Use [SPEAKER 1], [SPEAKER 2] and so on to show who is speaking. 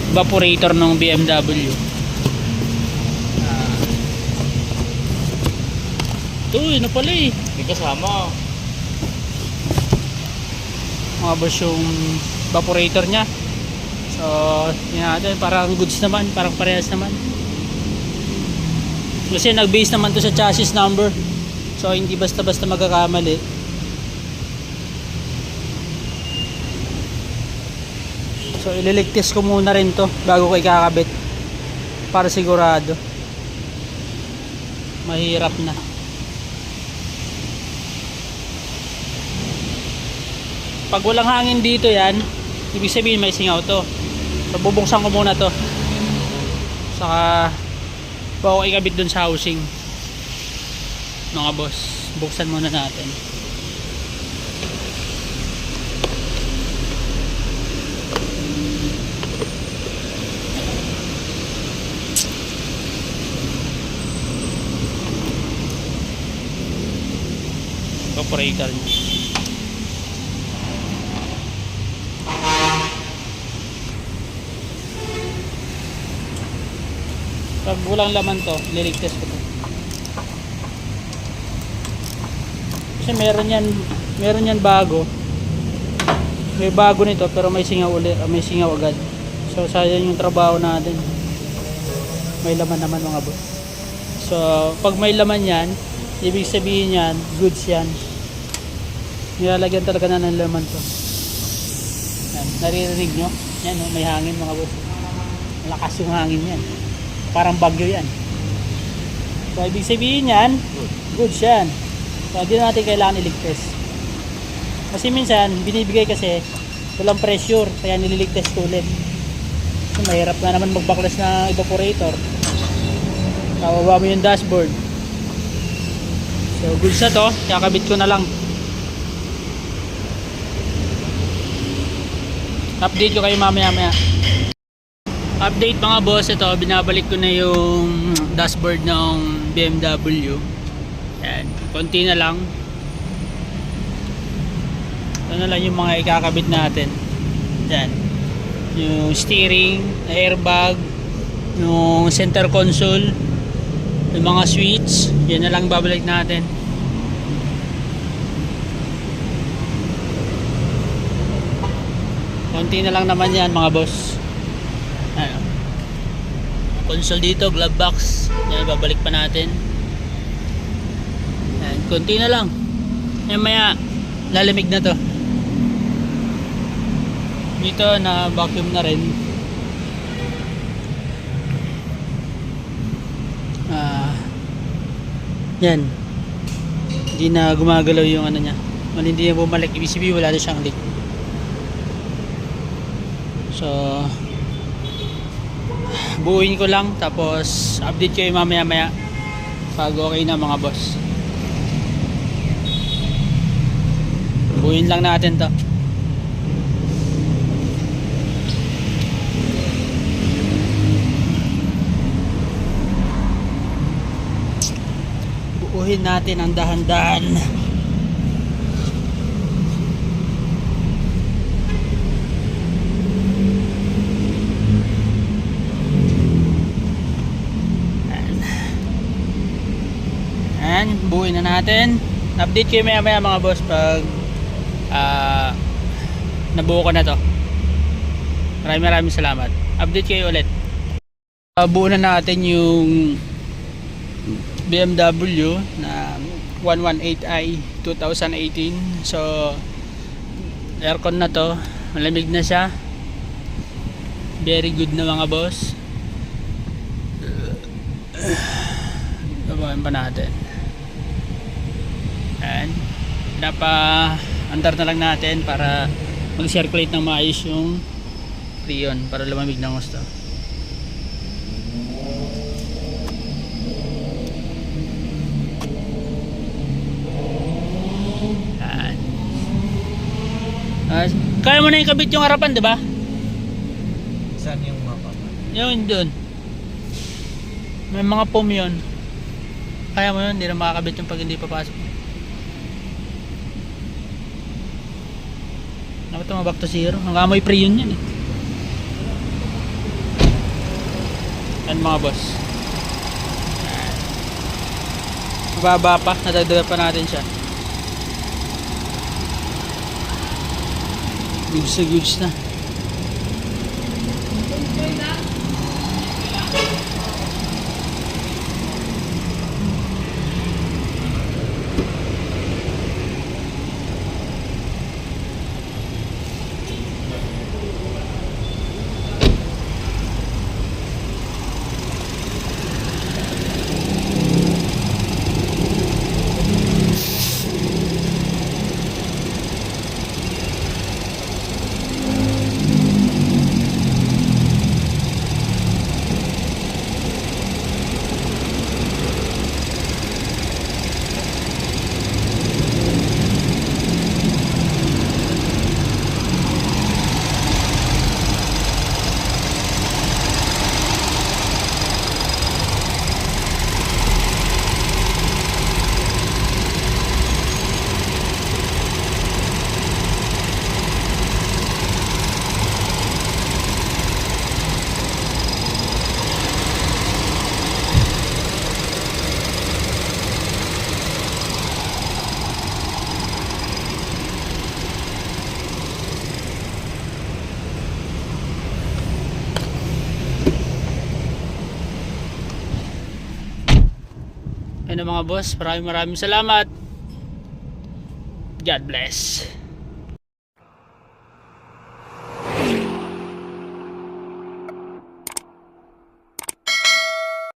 [SPEAKER 1] evaporator ng BMW. Ito, yun na pala eh.
[SPEAKER 2] May kasama.
[SPEAKER 1] Mga boss yung evaporator nya. So yun natin, parang goods naman, parang parehas naman. Kasi nag-base naman to sa chassis number. So hindi basta-basta magkakamali. So ililig test ko muna rin to bago ko ikakabit para sigurado. Mahirap na. Pag walang hangin dito yan, ibig sabihin may singaw to. So bubuksan ko muna to. Saka bago ikabit dun sa housing. Mga boss, buksan muna natin. Evaporator niya. Pag walang laman to, liligtas ko to. Kasi meron yan bago. May bago nito pero may singaw ulit, may singaw agad. So sayang yung trabaho natin. May laman naman mga boss. So pag may laman yan, ibig sabihin yan, goods yan. Nilalagyan talaga na ng laman to. Yan, naririnig nyo? Yan, may hangin mga boss. Malakas yung hangin yan. Parang bagyo yan. So ibig sabihin yan, goods yan. So hindi natin kailangan iligtas. Kasi minsan binibigay kasi walang pressure, kaya nililigtas ko ulit. So mahirap na naman magbaklas na evaporator. Kababa mo yung dashboard. So goods na to, kakabit ko na lang. Update ko kayo mamaya. Update mga boss, ito binabalik ko na yung dashboard ng BMW. Yan, konti na lang. Ito na lang yung mga ikakabit natin. Yan, yung steering, airbag, yung center console, yung mga switch, yan na lang babalik natin. Konti na lang naman yan mga boss. Ayan. Console dito, glove box. Yan, babalik pa natin. Ayan, konti na lang. Yan, maya lalamig na to. Dito na vacuum na rin. Yan. Hindi na gumagalaw yung ano niya. Hindi na bumalik. Ibig sabihin wala na siyang leak. So buuin ko lang, tapos update kayo mamaya pag okay na mga boss. Buuin lang natin to. Buuin natin ang dahan-dahan. Buuin na natin. Update kayo maya mga boss pag nabuo ko na to. Maraming salamat. Update kayo ulit. Buo na natin yung BMW na 118i 2018. So aircon na to, malamig na siya. Very good na mga boss. Gabahin pa natin. And andar na lang natin para mag-circulate ng maayos yung freon para lumamig ng gusto. Kaya mo na ikabit yung harapan, di ba?
[SPEAKER 2] Saan yung mapa?
[SPEAKER 1] Yun doon. May mga foam yun. Kaya mo yun, hindi na makakabit yung pag hindi papasok. Dapat ito back to zero. Ang amoy pre yun yan eh. Yan mga boss. Mababa pa, nadagdagan pa natin siya. Goods na. Ayun na mga boss, maraming salamat. God bless.